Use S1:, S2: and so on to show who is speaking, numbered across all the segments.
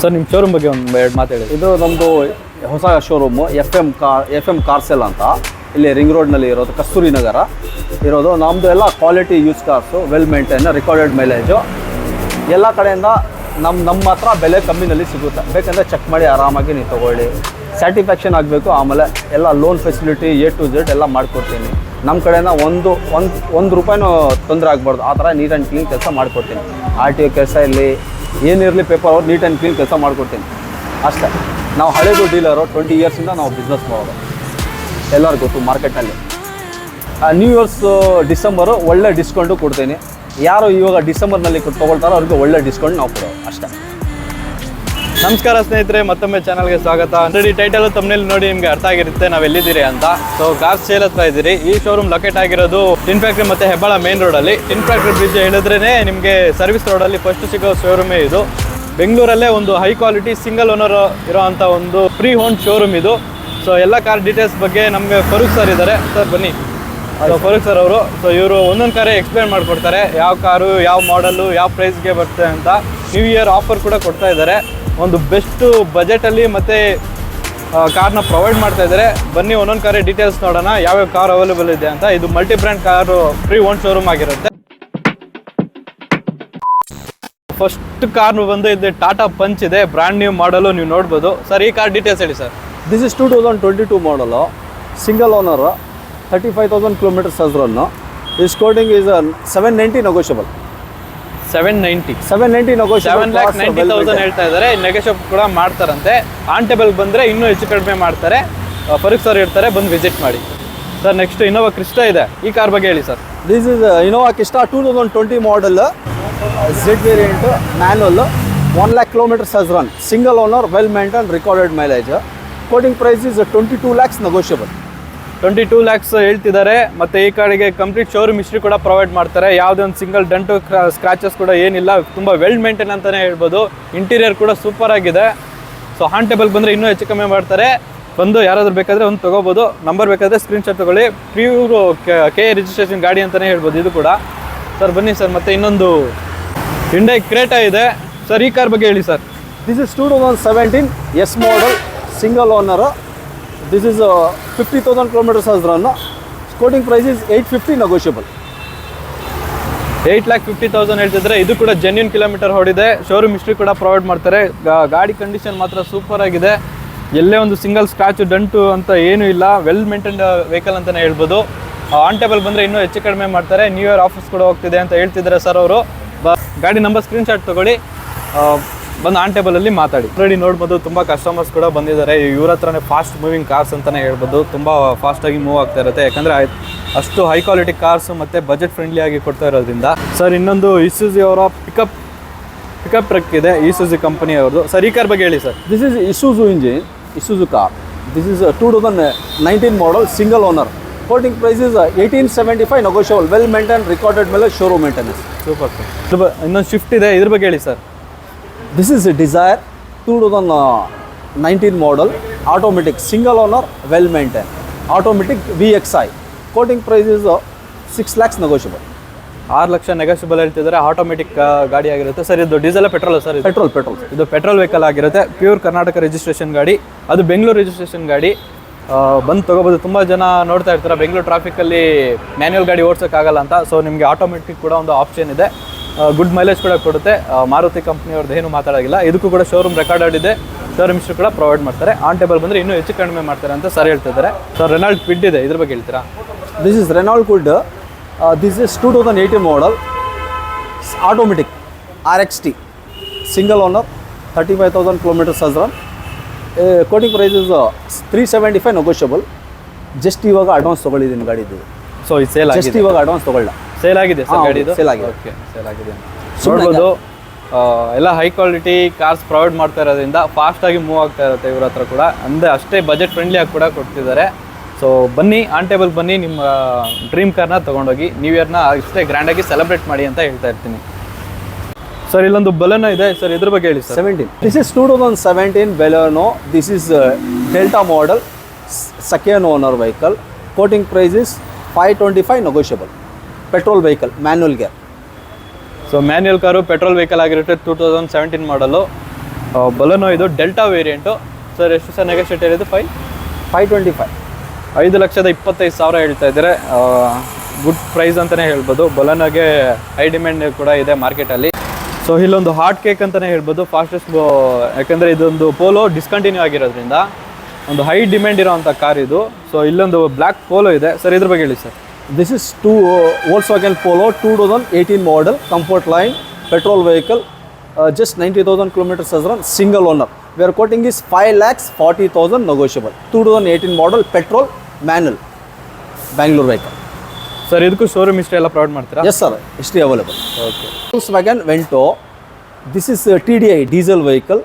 S1: Sir ನಿಮ್ಮ showroom ಬಗ್ಗೆ ಒಂದು ಎರಡು ಮಾತಾಡಿ.
S2: ಇದು ನಮ್ಮದು ಹೊಸ ಶೋರೂಮು ಎಫ್ ಎಮ್ ಕಾರ್ಸೆಲ್ ಅಂತ ಇಲ್ಲಿ ರಿಂಗ್ ರೋಡ್ನಲ್ಲಿ ಇರೋದು, ಕಸ್ತೂರಿ ನಗರ ಇರೋದು. ನಮ್ಮದು ಎಲ್ಲ quality use cars, well maintain, recorded mileage. ಎಲ್ಲ ಕಡೆಯಿಂದ ನಮ್ಮ ಹತ್ರ ಬೆಲೆ ಕಮ್ಮಿನಲ್ಲಿ ಸಿಗುತ್ತೆ. ಬೇಕಂದರೆ ಚೆಕ್ ಮಾಡಿ ಆರಾಮಾಗಿ ನೀವು ತೊಗೊಳ್ಳಿ. ಸ್ಯಾಟಿಸ್ಫ್ಯಾಕ್ಷನ್ ಆಗಬೇಕು. ಆಮೇಲೆ ಎಲ್ಲ loan facility A to Z ಎಲ್ಲ ಮಾಡಿಕೊಡ್ತೀನಿ. ನಮ್ಮ ಕಡೆಯಿಂದ ಒಂದು ರೂಪಾಯಿನೂ ತೊಂದರೆ ಆಗಬಾರ್ದು. ಆ ಥರ ನೀಟ್ ಆ್ಯಂಡ್ ಕ್ಲೀನ್ ಕೆಲಸ ಮಾಡಿಕೊಡ್ತೀನಿ. RTO ಕೆಲಸ ಇರಲಿ, ಏನಿರಲಿ, ಪೇಪರ್ ಅವ್ರು ನೀಟ್ ಆ್ಯಂಡ್ ಕ್ಲೀನ್ ಕೆಲಸ ಮಾಡಿಕೊಡ್ತೀನಿ ಅಷ್ಟೇ. ನಾವು ಹಳೇದು ಡೀಲರು, 20 ಇಯರ್ಸಿಂದ ನಾವು ಬಿಸ್ನೆಸ್ ಮಾಡೋದು, ಎಲ್ಲರಿಗೂ ಗೊತ್ತು ಮಾರ್ಕೆಟಲ್ಲಿ. ನ್ಯೂ ಇಯರ್ಸ್ ಡಿಸೆಂಬರು ಒಳ್ಳೆ ಡಿಸ್ಕೌಂಟು ಕೊಡ್ತೀನಿ. ಯಾರು ಇವಾಗ ಡಿಸೆಂಬರ್ನಲ್ಲಿ ತೊಗೊಳ್ತಾರೋ ಅವ್ರಿಗೆ ಒಳ್ಳೆ ಡಿಸ್ಕೌಂಟ್ ನಾವು ಕೊಡೋದು ಅಷ್ಟೇ.
S1: ನಮಸ್ಕಾರ ಸ್ನೇಹಿತರೆ, ಮತ್ತೊಮ್ಮೆ ಚಾನಲ್ಗೆ ಸ್ವಾಗತ. ಆಲ್ರೆಡಿ ಟೈಟಲ್ ತಮ್ಮನೇಲಿ ನೋಡಿ ನಿಮಗೆ ಅರ್ಥ ಆಗಿರುತ್ತೆ ನಾವು ಎಲ್ಲಿದ್ದೀರಿ ಅಂತ. ಸೊ ಕಾರ್ ಸೇಲ್ ಹತ್ರ ಇದ್ದೀರಿ. ಈ ಶೋರೂಮ್ ಲೊಕೇಟ್ ಆಗಿರೋದು ಟಿನ್ ಫ್ಯಾಕ್ಟ್ರಿ ಮತ್ತು ಹೆಬ್ಬಾಳ ಮೇನ್ ರೋಡಲ್ಲಿ. ಟಿನ್ ಫ್ಯಾಕ್ಟ್ರಿ ಬ್ರಿಡ್ಜ್ ಹೇಳಿದ್ರೇ ನಿಮಗೆ ಸರ್ವಿಸ್ ರೋಡಲ್ಲಿ ಫಸ್ಟ್ ಸಿಗೋ ಶೋರೂಮೇ ಇದು. ಬೆಂಗಳೂರಲ್ಲೇ ಒಂದು ಹೈ ಕ್ವಾಲಿಟಿ ಸಿಂಗಲ್ ಓನರ್ ಇರೋವಂಥ ಒಂದು ಪ್ರೀ ಓನ್ ಶೋರೂಮ್ ಇದು. ಸೊ ಎಲ್ಲ ಕಾರ್ ಡೀಟೇಲ್ಸ್ ಬಗ್ಗೆ ನಮಗೆ ಫರೂಕ್ ಸರ್ ಇದ್ದಾರೆ. ಸರ್ ಬನ್ನಿ. ಫರೂಕ್ ಸರ್ ಅವರು. ಸೊ ಇವರು ಒಂದೊಂದು ಕಾರೇ ಎಕ್ಸ್ಪ್ಲೇನ್ ಮಾಡಿಕೊಡ್ತಾರೆ, ಯಾವ ಕಾರು, ಯಾವ ಮಾಡಲು, ಯಾವ ಪ್ರೈಸ್ಗೆ ಬರುತ್ತೆ ಅಂತ. ನ್ಯೂ ಇಯರ್ ಆಫರ್ ಕೂಡ ಕೊಡ್ತಾ ಇದ್ದಾರೆ. ಒಂದು ಬೆಸ್ಟು ಬಜೆಟಲ್ಲಿ ಮತ್ತು ಕಾರ್ನ ಪ್ರೊವೈಡ್ ಮಾಡ್ತಾ ಇದ್ದಾರೆ. ಬನ್ನಿ ಒಂದೊಂದು ಕಾರೇ ಡೀಟೇಲ್ಸ್ ನೋಡೋಣ, ಯಾವ್ಯಾವ ಕಾರ್ ಅವೈಲೇಬಲ್ ಇದೆ ಅಂತ. ಇದು multi brand car pre own showroom ಆಗಿರುತ್ತೆ. ಫಸ್ಟ್ ಕಾರ್ ಬಂದು ಇದು ಟಾಟಾ ಪಂಚ್ ಇದೆ, ಬ್ರ್ಯಾಂಡ್ ನ್ಯೂ ಮಾಡಲು ನೀವು ನೋಡ್ಬೋದು. ಸರ್ ಈ ಕಾರ್ ಡೀಟೇಲ್ಸ್ ಹೇಳಿ sir.
S2: This is 2022 model, single owner, 35,000 kilometers has run. His quoting is 790 negotiable.
S1: 790
S2: negotiable.
S1: 7,90,000 ಹೇಳ್ತಾ ಇದ್ದಾರೆ. ನೆಗೋಷಿಯೇಟ್ ಕೂಡ ಮಾಡ್ತಾರಂತೆ. ಆನ್ ಟೇಬಲ್ ಬಂದರೆ ಇನ್ನೂ ಹೆಚ್ಚು ಕಡಿಮೆ ಮಾಡ್ತಾರೆ. ಫರೂಕ್ ಸರ್ ಇರ್ತಾರೆ, ಬಂದು ವಿಸಿಟ್ ಮಾಡಿ. ಸರ್ ನೆಕ್ಸ್ಟ್ ಇನ್ನೋವಾ ಕ್ರಿಸ್ಟಾ ಇದೆ, ಈ ಕಾರ್ ಬಗ್ಗೆ ಹೇಳಿ sir.
S2: This is Innova Crysta 2020 model, Z variant, manual, 1 lakh kilometers has run. Single owner, well maintained, recorded mileage. Quoting price is 22 lakhs negotiable.
S1: 22 lakhs ಹೇಳ್ತಿದ್ದಾರೆ. ಮತ್ತು ಈ ಕಾರಿಗೆ complete showroom history ಕೂಡ provide ಮಾಡ್ತಾರೆ. ಯಾವುದೇ ಒಂದು ಸಿಂಗಲ್ ಡೆಂಟು ಸ್ಕ್ರಾಚಸ್ ಕೂಡ ಏನಿಲ್ಲ. ತುಂಬ ವೆಲ್ ಮೇಂಟೈನ್ ಅಂತಲೇ ಹೇಳ್ಬೋದು. ಇಂಟೀರಿಯರ್ ಕೂಡ ಸೂಪರ್ ಆಗಿದೆ. ಸೊ ಆನ್ ಟೇಬಲ್ ಬಂದರೆ ಇನ್ನೂ ಹೆಚ್ಚು ಕಮ್ಮಿ ಮಾಡ್ತಾರೆ. ಬಂದು ಯಾರಾದರೂ ಬೇಕಾದರೆ ಒಂದು ತೊಗೋಬೋದು. ನಂಬರ್ ಬೇಕಾದರೆ ಸ್ಕ್ರೀನ್ಶಾಟ್ ತೊಗೊಳ್ಳಿ. ಪ್ಯೂರ್ ಕೆ ರಿಜಿಸ್ಟ್ರೇಷನ್ ಗಾಡಿ ಅಂತಲೇ ಹೇಳ್ಬೋದು ಇದು ಕೂಡ. ಸರ್ ಬನ್ನಿ ಸರ್. ಮತ್ತು ಇನ್ನೊಂದು ಹ್ಯುಂಡೈ ಕ್ರೇಟಾ ಇದೆ. ಸರ್ ಈ ಕಾರ್ ಬಗ್ಗೆ ಹೇಳಿ sir.
S2: This is 2017 S model, single owner. This is 50,000 kilometers has run. Quoting price is 850 negotiable.
S1: 8,50,000 ಹೇಳ್ತಿದ್ರೆ. ಇದು ಕೂಡ ಜೆನ್ಯೂನ್ ಕಿಲೋಮೀಟರ್ ಹೊಡಿದೆ. ಶೋರೂಮ್ ಹಿಸ್ಟ್ರಿ ಕೂಡ ಪ್ರೊವೈಡ್ ಮಾಡ್ತಾರೆ. ಗಾಡಿ ಕಂಡೀಷನ್ ಮಾತ್ರ ಸೂಪರ್ ಆಗಿದೆ. ಎಲ್ಲೇ ಒಂದು ಸಿಂಗಲ್ ಸ್ಕ್ರಾಚ್ ಡಂಟು ಅಂತ ಏನೂ ಇಲ್ಲ. ವೆಲ್ ಮೇಂಟೈನ್ಡ್ ವೆಹಿಕಲ್ ಅಂತಲೇ ಹೇಳ್ಬೋದು. ಆನ್ ಟೇಬಲ್ ಬಂದರೆ ಇನ್ನೂ ಹೆಚ್ಚು ಕಡಿಮೆ ಮಾಡ್ತಾರೆ. ನ್ಯೂ ಇಯರ್ ಆಫರ್ಸ್ ಕೂಡ ಹೋಗ್ತಿದೆ ಅಂತ ಹೇಳ್ತಿದ್ದಾರೆ ಸರ್ ಅವರು. ಗಾಡಿ ನಂಬರ್ ಸ್ಕ್ರೀನ್ಶಾಟ್ ತೊಗೊಳ್ಳಿ, ಬಂದು ಆನ್ ಟೇಬಲಲ್ಲಿ ಮಾತಾಡಿ. ಆಲ್ರೆಡಿ ನೋಡ್ಬೋದು ತುಂಬ ಕಸ್ಟಮರ್ಸ್ ಕೂಡ ಬಂದಿದ್ದಾರೆ. ಇವ್ರ ಹತ್ರನೇ ಫಾಸ್ಟ್ ಮೂವಿಂಗ್ ಕಾರ್ಸ್ ಅಂತಲೇ ಹೇಳ್ಬೋದು. ತುಂಬ ಫಾಸ್ಟಾಗಿ ಮೂವ್ ಆಗ್ತಾ ಇರುತ್ತೆ, ಯಾಕಂದರೆ ಅಷ್ಟು ಹೈ ಕ್ವಾಲಿಟಿ ಕಾರ್ಸು ಮತ್ತು ಬಜೆಟ್ ಫ್ರೆಂಡ್ಲಿ ಆಗಿ ಕೊಡ್ತಾ ಇರೋದ್ರಿಂದ. ಸರ್ ಇನ್ನೊಂದು ಇಸುಜು ಅವರ ಪಿಕಪ್ ಟ್ರಕ್ ಇದೆ, ಇಸುಜು ಕಂಪನಿ ಅವ್ರದ್ದು. ಸರ್ ಈ ಕಾರ್ ಬಗ್ಗೆ ಹೇಳಿ sir.
S2: This is Isuzu engine, Isuzu car. This is 2019 model, single owner. Quoting price is 1875 negotiable. Well maintained, recorded mileage, showroom maintenance.
S1: Super sir. ಇನ್ನೊಂದು shift ಇದೆ, ಇದ್ರ ಬಗ್ಗೆ ಹೇಳಿ sir.
S2: This is a Desire 2019 model, automatic, single owner, well maintained, automatic VXI. Quoting price is 6 lakhs negotiable.
S1: 6 lakh negotiable ಹೇಳ್ತಿದ್ದಾರೆ. Automatic ಗಾಡಿ ಆಗಿರುತ್ತೆ sir. ಇದು diesel petrol sir?
S2: Petrol.
S1: ಇದು ಪೆಟ್ರೋಲ್ ವೆಹಿಕಲ್ ಆಗಿರುತ್ತೆ. ಪ್ಯೂರ್ ಕರ್ನಾಟಕ ರಿಜಿಸ್ಟ್ರೇಷನ್ ಗಾಡಿ. ಅದು ಬೆಂಗಳೂರು ರಿಜಿಸ್ಟ್ರೇಷನ್ ಗಾಡಿ. ಬಂದು ತೊಗೋಬೋದು. ತುಂಬ ಜನ ನೋಡ್ತಾ ಇರ್ತಾರೆ ಬೆಂಗಳೂರು ಟ್ರಾಫಿಕಲ್ಲಿ ಮ್ಯಾನ್ಯುವಲ್ ಗಾಡಿ ಓಡಿಸೋಕ್ಕಾಗಲ್ಲ ಅಂತ. ಸೊ ನಿಮಗೆ ಆಟೋಮೆಟಿಕ್ ಕೂಡ ಒಂದು ಆಪ್ಷನ್ ಇದೆ. ಗುಡ್ ಮೈಲೇಜ್ ಕೂಡ ಕೊಡುತ್ತೆ. ಮಾರುತಿ ಕಂಪ್ನಿಯವ್ರದ್ದು ಏನು ಮಾತಾಡೋಗಿಲ್ಲ. ಇದಕ್ಕೂ ಕೂಡ ಶೋರೂಮ್ ರೆಕಾರ್ಡೆಡ್ ಇದೆ. ಶೋರೂಮ್ ಹಿಸ್ಟ್ರಿ ಕೂಡ ಪ್ರೊವೈಡ್ ಮಾಡ್ತಾರೆ. ಆನ್ ಟೇಬಲ್ ಬಂದರೆ ಇನ್ನೂ ಹೆಚ್ಚು ಕಡಿಮೆ ಮಾಡ್ತಾರೆ ಅಂತ ಸರ್ ಹೇಳ್ತಿದ್ದಾರೆ. ಸರ್ ರೆನಾಲ್ಡ್ ಕ್ವಿಡ್ ಇದೆ, ಇದ್ರ ಬಗ್ಗೆ ಹೇಳ್ತೀರಾ.
S2: This is Renault Kwid. This is 2018 model, automatic, RXT, single owner, 35,000 kilometers has run. Quoting price is 375 negotiable. Just ಇವಾಗ ಅಡ್ವಾನ್ಸ್ ತೊಗೊಳ್ಳಿದ್ದೀನಿ ಗಾಡಿದು.
S1: ಸೊ ಇದು ಸೇಲ್ ಆಗಿದೆ,
S2: ಇವಾಗ ಅಡ್ವಾನ್ಸ್ ತೊಗೊಳ್ಳ.
S1: ಸೇಲ್ ಆಗಿದೆ ಸರ್ ಗಾಡಿದು?
S2: ಸೇಲ್ ಆಗಿದೆ.
S1: ಓಕೆ, ಸೇಲ್ ಆಗಿದೆ. ನೋಡ್ಬೋದು ಎಲ್ಲ ಹೈ ಕ್ವಾಲಿಟಿ ಕಾರ್ಸ್ ಪ್ರೊವೈಡ್ ಮಾಡ್ತಾ ಇರೋದ್ರಿಂದ ಫಾಸ್ಟಾಗಿ ಮೂವ್ ಆಗ್ತಾ ಇರುತ್ತೆ ಇವ್ರ ಹತ್ರ ಕೂಡ. ಅಂದರೆ ಅಷ್ಟೇ ಬಜೆಟ್ ಫ್ರೆಂಡ್ಲಿ ಆಗಿ ಕೂಡ ಕೊಡ್ತಿದ್ದಾರೆ. ಸೊ ಬನ್ನಿ, ಆನ್ ಟೇಬಲ್ ಬನ್ನಿ, ನಿಮ್ಮ ಡ್ರೀಮ್ ಕಾರ್ನ ತೊಗೊಂಡೋಗಿ ನ್ಯೂ ಇಯರ್ನ ಅಷ್ಟೇ ಗ್ರ್ಯಾಂಡಾಗಿ ಸೆಲೆಬ್ರೇಟ್ ಮಾಡಿ ಅಂತ ಹೇಳ್ತಾ ಇರ್ತೀನಿ. ಸರ್ ಇಲ್ಲೊಂದು ಬಲೆನೋ ಇದೆ ಸರ್, ಇದ್ರ ಬಗ್ಗೆ ಹೇಳಿ sir.
S2: 17. This is 2017 Baleno. This is Delta model, second owner vehicle. Quoting price is 525 negotiable. Petrol vehicle, manual gear.
S1: So manual car, petrol vehicle ಆಗಿರುತ್ತೆ. 2017 ಮಾಡಲು. ಬಲನೋ ಇದು ಡೆಲ್ಟಾ ವೇರಿಯಂಟು. ಸರ್ ಎಷ್ಟು ಸರ್ ನೆಗೋಷಿಯೇಟ್ ಇರೋದು?
S2: 525.
S1: 5,25,000 ಹೇಳ್ತಾ ಇದ್ದಾರೆ. ಗುಡ್ ಪ್ರೈಸ್ ಅಂತಲೇ ಹೇಳ್ಬೋದು. ಬಲನೋಗೆ high demand ಕೂಡ ಇದೆ ಮಾರ್ಕೆಟಲ್ಲಿ. ಸೊ ಇಲ್ಲೊಂದು ಹಾಟ್ ಕೇಕ್ ಅಂತಲೇ ಹೇಳ್ಬೋದು, ಫಾಸ್ಟೆಸ್ಟ್. ಯಾಕಂದರೆ ಇದೊಂದು ಪೋಲೋ ಡಿಸ್ಕಂಟಿನ್ಯೂ ಆಗಿರೋದ್ರಿಂದ ಒಂದು ಹೈ ಡಿಮ್ಯಾಂಡ್ ಇರೋವಂಥ ಕಾರ್ ಇದು. ಸೊ ಇಲ್ಲೊಂದು ಬ್ಲ್ಯಾಕ್ ಪೋಲೋ ಇದೆ ಸರ್, ಇದ್ರ ಬಗ್ಗೆ ಹೇಳಿ sir.
S2: This is Volkswagen Polo 2018 model, comfort line, petrol vehicle, just 90,000 kilometers as run, single owner. We are quoting is 5,40,000 negotiable. 2018 model, petrol, manual, Bangalore vehicle.
S1: Sir ಇದಕ್ಕೂ showroom history ಎಲ್ಲ provide ಮಾಡ್ತೀರಾ?
S2: Yes sir, history available.
S1: Okay.
S2: Volkswagen Vento, this is TDI diesel vehicle.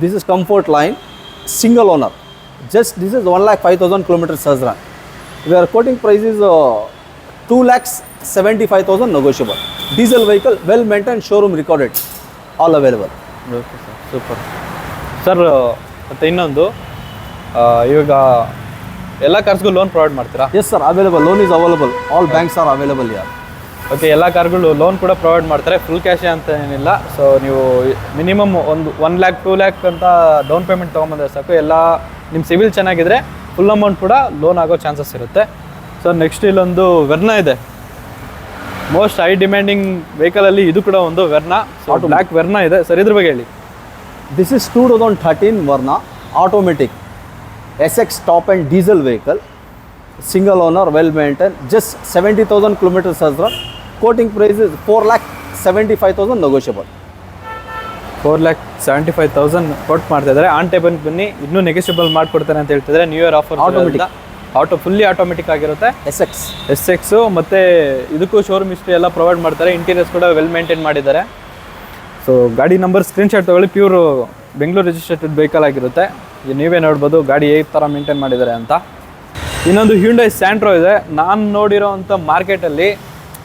S2: This is comfort line, single owner. Just this is 1,05,000 kilometers as run. We are quoting price is 2,75,000 negotiable. Diesel vehicle, well maintained, showroom recorded, all available.
S1: Okay sir, super. Sir ಮತ್ತು ಇನ್ನೊಂದು ಇವಾಗ ಎಲ್ಲ ಕಾರ್ಸ್ಗೂ loan provide ಮಾಡ್ತೀರಾ?
S2: Yes sir, available. Loan is available. All banks are available here.
S1: Okay, ಎಲ್ಲ ಕಾರ್ಗಳು loan ಕೂಡ provide ಮಾಡ್ತಾರೆ, full ಕ್ಯಾಶೇ ಅಂತ ಏನಿಲ್ಲ. ಸೊ ನೀವು ಮಿನಿಮಮ್ ಒಂದು 1 lakh 2 lakh ಅಂತ ಡೌನ್ ಪೇಮೆಂಟ್ ತೊಗೊಂಬಂದ್ರೆ ಸಾಕು. ಎಲ್ಲ ನಿಮ್ಮ ಸಿವಿಲ್ ಚೆನ್ನಾಗಿದ್ರೆ ಫುಲ್ ಅಮೌಂಟ್ ಕೂಡ ಲೋನ್ ಆಗೋ ಚಾನ್ಸಸ್ ಇರುತ್ತೆ. ಸರ್ ನೆಕ್ಸ್ಟ್ ಇಲ್ಲೊಂದು ವೆರ್ನಾ ಇದೆ, ಮೋಸ್ಟ್ ಹೈ ಡಿಮ್ಯಾಂಡಿಂಗ್ ವೆಹಿಕಲಲ್ಲಿ ಇದು ಕೂಡ ಒಂದು ವೆರ್ನಾ. ಸೊ ಬ್ಲ್ಯಾಕ್ ವೆರ್ನಾ ಇದೆ ಸರ್, ಇದ್ರ ಬಗ್ಗೆ ಹೇಳಿ.
S2: This is 2013 Verna, automatic, SX top end diesel vehicle, single owner, well maintained, just 70,000 kilometers as run. Quoting price is 4,75,000 negotiable.
S1: 4,75,000 ಕೊಟ್ಟು ಮಾಡ್ತಾ ಇದ್ದಾರೆ. ಆನ್ ಟೇಬಲ್ ಬನ್ನಿ, ಇನ್ನೂ ನೆಗೆಸಿಬಲ್ ಮಾಡಿಕೊಡ್ತಾರೆ ಅಂತ ಹೇಳ್ತಿದ್ದಾರೆ. New year offer fully automatic ಆಗಿರುತ್ತೆ. SX ಮತ್ತು ಇದಕ್ಕೂ ಶೋರೂಮ್ ಹಿಸ್ಟ್ರಿ ಎಲ್ಲ ಪ್ರೊವೈಡ್ ಮಾಡ್ತಾರೆ. ಇಂಟೀರಿಯರ್ಸ್ ಕೂಡ ವೆಲ್ ಮೇಂಟೈನ್ ಮಾಡಿದ್ದಾರೆ. ಸೊ ಗಾಡಿ ನಂಬರ್ ಸ್ಕ್ರೀನ್ಶಾಟ್ ತೊಗೊಳ್ಳಿ, ಪ್ಯೂರ್ ಬೆಂಗಳೂರು ರಿಜಿಸ್ಟ್ರೇಟೆಡ್ ವೆಹಿಕಲ್ ಆಗಿರುತ್ತೆ. ನೀವೇ ನೋಡ್ಬೋದು ಗಾಡಿ ಯಾವ ಥರ ಮೇಂಟೈನ್ ಮಾಡಿದ್ದಾರೆ ಅಂತ. ಇನ್ನೊಂದು ಹ್ಯುಂಡೈ ಸ್ಯಾಂಟ್ರೋ ಇದೆ. ನಾನು ನೋಡಿರೋ ಅಂಥ ಮಾರ್ಕೆಟಲ್ಲಿ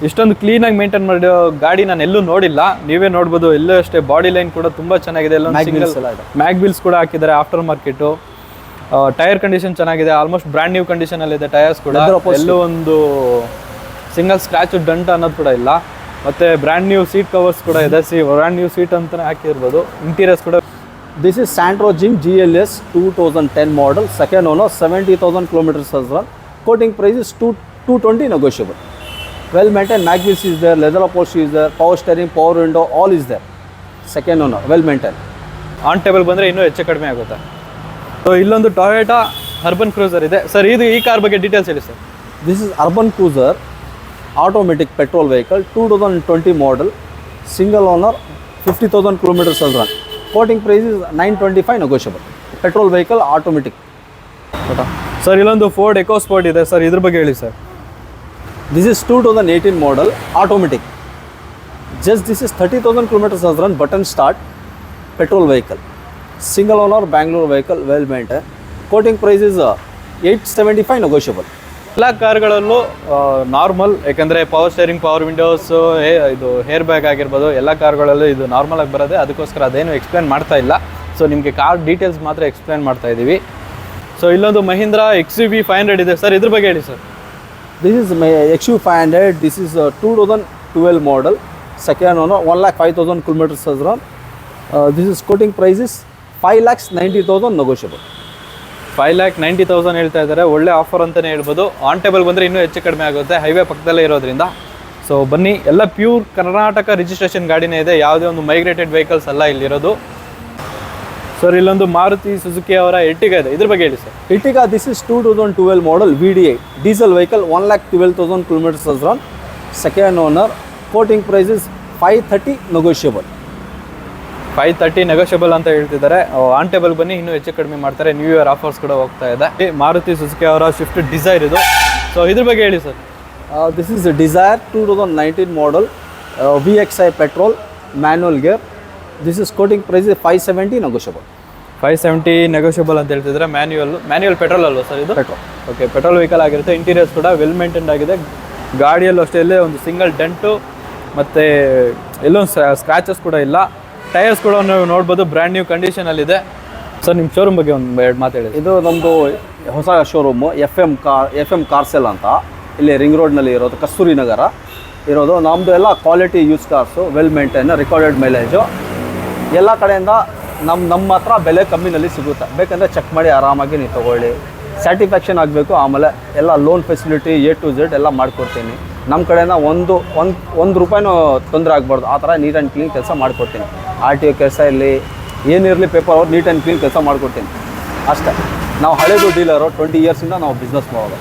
S1: ಇಷ್ಟೊಂದು ಕ್ಲೀನಾಗಿ ಮೇಂಟೈನ್ ಮಾಡಿರೋ ಗಾಡಿ ನಾನು ಎಲ್ಲೂ ನೋಡಿಲ್ಲ. ನೀವೇ ನೋಡ್ಬೋದು, ಎಲ್ಲೂ ಅಷ್ಟೇ ಬಾಡಿ ಲೈನ್ ಕೂಡ ತುಂಬ ಚೆನ್ನಾಗಿದೆ. ಎಲ್ಲ ಮ್ಯಾಗ್ ವೀಲ್ಸ್ ಕೂಡ ಹಾಕಿದ್ದಾರೆ, ಆಫ್ಟರ್ ಮಾರ್ಕೆಟು. ಟೈರ್ ಕಂಡೀಷನ್ ಚೆನ್ನಾಗಿದೆ, ಆಲ್ಮೋಸ್ಟ್ ಬ್ರ್ಯಾಂಡ್ ನ್ಯೂ ಕಂಡೀಷನಲ್ಲಿದೆ ಟೈರ್ಸ್ ಕೂಡ. ಎಲ್ಲೂ ಒಂದು ಸಿಂಗಲ್ ಸ್ಕ್ರ್ಯಾಚ್ ಡೆಂಟ್ ಅನ್ನೋದು ಕೂಡ ಇಲ್ಲ. ಮತ್ತು ಬ್ರ್ಯಾಂಡ್ ನ್ಯೂ ಸೀಟ್ ಕವರ್ಸ್ ಕೂಡ ಇದೆ. ಬ್ರ್ಯಾಂಡ್ ನ್ಯೂ ಸೀಟ್ ಅಂತಲೇ ಹಾಕಿರ್ಬೋದು. ಇಂಟೀರಿಯರ್ಸ್ ಕೂಡ.
S2: This is Santro Jim GLS 2010 model, second owner, 70,000 kilometers as run. Quoting price is 220 negotiable. Well maintained, mag wheels is there, leather upholstery is there, power steering, power window, all is there. Second owner, well maintained.
S1: On table ಬಂದರೆ ಇನ್ನೂ ಹೆಚ್ಚು ಕಡಿಮೆ ಆಗುತ್ತೆ. So ಇಲ್ಲೊಂದು Toyota urban cruiser ಇದೆ sir. ಈ car ಬಗ್ಗೆ details ಹೇಳಿ sir.
S2: This is Urban Cruiser, automatic petrol vehicle, 2020 model, single owner, 50,000 kilometers as run. Quoting price is 925 negotiable. Petrol vehicle, automatic.
S1: Sir ಇಲ್ಲೊಂದು ಫೋರ್ಡ್ ಎಕೋ ಸ್ಪೋರ್ಟ್ ಇದೆ sir, ಇದ್ರ ಬಗ್ಗೆ ಹೇಳಿ sir.
S2: This is 2018 model, automatic. Just this is 30,000 kilometers as run, button start, petrol vehicle. Single owner, Bangalore vehicle, well maintained. Quoting price is 875 negotiable.
S1: ಎಲ್ಲ ಕಾರ್ಗಳಲ್ಲೂ normal, ಯಾಕಂದರೆ power steering, power windows, ಇದು hair bag ಆಗಿರ್ಬೋದು, ಎಲ್ಲ ಕಾರ್ಗಳಲ್ಲೂ ಇದು normal ಆಗಿ ಬರೋದೆ. ಅದಕ್ಕೋಸ್ಕರ ಅದೇನು ಎಕ್ಸ್ಪ್ಲೇನ್ ಮಾಡ್ತಾ ಇಲ್ಲ. ಸೊ ನಿಮಗೆ ಕಾರ್ ಡೀಟೇಲ್ಸ್ ಮಾತ್ರ ಎಕ್ಸ್ಪ್ಲೇನ್ ಮಾಡ್ತಾ ಇದ್ದೀವಿ. ಸೊ ಇಲ್ಲೊಂದು ಮಹೀಂದ್ರ XUV 500 ಇದೆ ಸರ್, ಇದ್ರ ಬಗ್ಗೆ ಹೇಳಿ sir.
S2: This is XUV 500. This is 2012 model, second owner, 1,05,000 kilometers as run. This is quoting price is 5,90,000 negotiable.
S1: 5,90,000 ಹೇಳ್ತಾ ಇದ್ದಾರೆ. ಒಳ್ಳೆ ಆಫರ್ ಅಂತಲೇ ಹೇಳ್ಬೋದು. ಆನ್ ಟೇಬಲ್ ಬಂದರೆ ಇನ್ನೂ ಹೆಚ್ಚು ಕಡಿಮೆ ಆಗುತ್ತೆ, ಹೈವೇ ಪಕ್ಕದಲ್ಲೇ ಇರೋದ್ರಿಂದ. ಸೊ ಬನ್ನಿ, ಎಲ್ಲ ಪ್ಯೂರ್ ಕರ್ನಾಟಕ ರಿಜಿಸ್ಟ್ರೇಷನ್ ಗಾಡಿನೇ ಇದೆ, ಯಾವುದೇ ಒಂದು ಮೈಗ್ರೇಟೆಡ್ ವೆಹಿಕಲ್ಸ್ ಅಲ್ಲ ಇಲ್ಲಿರೋದು. ಸರ್ ಇಲ್ಲೊಂದು ಮಾರುತಿ ಸುಜುಕಿ ಅವರ ಎರ್ಟಿಗಾ ಇದೆ, ಇದ್ರ ಬಗ್ಗೆ ಹೇಳಿ sir.
S2: Ertiga, this is 2012 model, VDI, diesel vehicle, 1,12,000 kilometers as run, second owner. Quoting price is 530 negotiable.
S1: 530 negotiable ಅಂತ ಹೇಳ್ತಿದ್ದಾರೆ. ಆನ್ ಟೇಬಲ್ ಬನ್ನಿ, ಇನ್ನೂ ಹೆಚ್ಚು ಕಡಿಮೆ ಮಾಡ್ತಾರೆ. ನ್ಯೂ ಇಯರ್ ಆಫರ್ಸ್ ಕೂಡ ಹೋಗ್ತಾ ಇದೆ. ಮಾರುತಿ ಸುಜುಕಿ ಅವರ ಸ್ವಿಫ್ಟ್ ಡಿಸೈರ್ ಇದು. ಸೊ ಇದ್ರ ಬಗ್ಗೆ ಹೇಳಿ sir.
S2: This is a Desire 2019 model, VXI petrol, manual gear. This is quoting price is 570 negotiable.
S1: 570 negotiable ಅಂತ ಹೇಳ್ತಿದ್ದಾರೆ. ಮ್ಯಾನ್ಯುವಲ್ ಪೆಟ್ರೋಲ್ ಅಲ್ವಾ ಸರ್ ಇದು?
S2: Petrol.
S1: ಓಕೆ, ಪೆಟ್ರೋಲ್ ವೆಹಿಕಲ್ ಆಗಿರುತ್ತೆ. ಇಂಟೀರಿಯರ್ಸ್ ಕೂಡ ವೆಲ್ ಮೇಂಟೈನ್ಡ್ ಆಗಿದೆ. ಗಾಡಿಯಲ್ಲೂ ಅಷ್ಟೇ ಇಲ್ಲೇ ಒಂದು ಸಿಂಗಲ್ ಡೆಂಟು ಮತ್ತು ಎಲ್ಲೊಂದು ಸ್ಕ್ರ್ಯಾಚಸ್ ಕೂಡ ಇಲ್ಲ. ಟೈರ್ಸ್ ಕೂಡ ನೀವು ನೋಡ್ಬೋದು, ಬ್ರ್ಯಾಂಡ್ ನ್ಯೂ ಕಂಡೀಷನಲ್ಲಿದೆ. ಸರ್ ನಿಮ್ಮ ಶೋರೂಮ್ ಬಗ್ಗೆ ಒಂದು ಎರಡು ಮಾತಾಡಿ.
S2: ಇದು ನಮ್ಮದು ಹೊಸ ಶೋರೂಮು FM ಕಾರ್ಸೆಲ್ ಅಂತ, ಇಲ್ಲಿ ರಿಂಗ್ ರೋಡ್ನಲ್ಲಿ ಇರೋದು, ಕಸ್ತೂರಿ ನಗರ ಇರೋದು. ನಮ್ಮದು ಎಲ್ಲ quality use cars, well maintain, recorded mileage. ಎಲ್ಲ ಕಡೆಯಿಂದ ನಮ್ಮ ಹತ್ರ ಬೆಲೆ ಕಮ್ಮಿನಲ್ಲಿ ಸಿಗುತ್ತೆ. ಬೇಕಂದರೆ ಚೆಕ್ ಮಾಡಿ ಆರಾಮಾಗಿ ನೀವು ತೊಗೊಳ್ಳಿ. ಸ್ಯಾಟಿಸ್ಫ್ಯಾಕ್ಷನ್ ಆಗಬೇಕು. ಆಮೇಲೆ ಎಲ್ಲ loan facility A to Z ಎಲ್ಲ ಮಾಡಿಕೊಡ್ತೀನಿ. ನಮ್ಮ ಕಡೆಯಿಂದ ಒಂದು ರೂಪಾಯಿನೂ ತೊಂದರೆ ಆಗಬಾರ್ದು. ಆ ಥರ ನೀಟ್ ಆ್ಯಂಡ್ ಕ್ಲೀನ್ ಕೆಲಸ ಮಾಡಿಕೊಡ್ತೀನಿ. RTO ಕೆಲಸ ಇರಲಿ ಏನಿರಲಿ, ಪೇಪರ್ ಅವ್ರು ನೀಟ್ ಆ್ಯಂಡ್ ಕ್ಲೀನ್ ಕೆಲಸ ಮಾಡಿಕೊಡ್ತೀನಿ ಅಷ್ಟೇ. ನಾವು ಹಳೇದು ಡೀಲರು, 20 ಇಯರ್ಸಿಂದ ನಾವು ಬಿಸ್ನೆಸ್ ಮಾಡೋದು,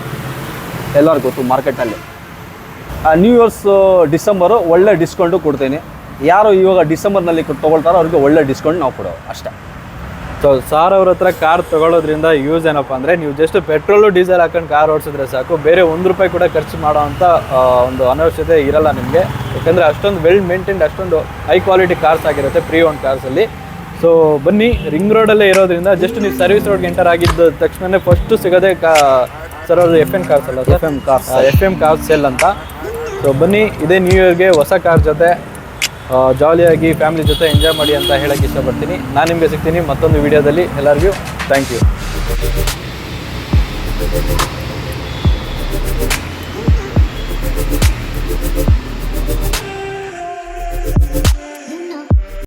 S2: ಎಲ್ಲರಿಗೂ ಗೊತ್ತು ಮಾರ್ಕೆಟಲ್ಲಿ. ನ್ಯೂ ಇಯರ್ಸ್ ಡಿಸೆಂಬರು ಒಳ್ಳೆ ಡಿಸ್ಕೌಂಟು ಕೊಡ್ತೀನಿ. ಯಾರು ಇವಾಗ ಡಿಸೆಂಬರ್ನಲ್ಲಿ ತೊಗೊಳ್ತಾರೋ ಅವ್ರಿಗೆ ಒಳ್ಳೆ ಡಿಸ್ಕೌಂಟ್ ನಾವು ಕೊಡೋದು ಅಷ್ಟೇ.
S1: ಸೊ ಸಾರ್ ಅವ್ರ ಹತ್ರ ಕಾರ್ ತೊಗೊಳೋದ್ರಿಂದ ಯೂಸ್ ಏನಪ್ಪ ಅಂದರೆ, ನೀವು ಜಸ್ಟ್ ಪೆಟ್ರೋಲು ಡೀಸೆಲ್ ಹಾಕೊಂಡು ಕಾರ್ ಓಡಿಸಿದ್ರೆ ಸಾಕು, ಬೇರೆ ₹1 ಕೂಡ ಖರ್ಚು ಮಾಡೋ ಅಂಥ ಒಂದು ಅವಶ್ಯಕತೆ ಇರಲ್ಲ ನಿಮಗೆ. ಯಾಕಂದರೆ ಅಷ್ಟೊಂದು ವೆಲ್ ಮೇಂಟೈನ್ಡ್, ಅಷ್ಟೊಂದು ಹೈ ಕ್ವಾಲಿಟಿ ಕಾರ್ಸ್ ಆಗಿರುತ್ತೆ ಪ್ರೀ ಓನ್ ಕಾರ್ಸಲ್ಲಿ. ಸೊ ಬನ್ನಿ, ರಿಂಗ್ ರೋಡಲ್ಲೇ ಇರೋದ್ರಿಂದ ಜಸ್ಟ್ ನೀವು ಸರ್ವಿಸ್ ರೋಡ್ಗೆ ಎಂಟರ್ ಆಗಿದ್ದ ತಕ್ಷಣವೇ ಫಸ್ಟು ಸಿಗೋದೇ ಸರ್ ಅದು FM ಕಾರ್ಸ್ ಅಲ್ಲ ಸರ್? FM ಕಾರ್ಸ್ ಸೇಲ್ ಅಂತ. ಸೊ ಬನ್ನಿ, ಇದೇ ನ್ಯೂ ಇಯರ್ಗೆ ಹೊಸ ಕಾರ್ ಜೊತೆ ಜಾಲಿಯಾಗಿ ಫ್ಯಾಮಿಲಿ ಜೊತೆ ಎಂಜಾಯ್ ಮಾಡಿ ಅಂತ ಹೇಳೋಕ್ಕೆ ಇಷ್ಟಪಡ್ತೀನಿ. ನಾನು ನಿಮಗೆ ಸಿಗ್ತೀನಿ ಮತ್ತೊಂದು ವಿಡಿಯೋದಲ್ಲಿ. ಎಲ್ಲರಿಗೂ ಥ್ಯಾಂಕ್ ಯು.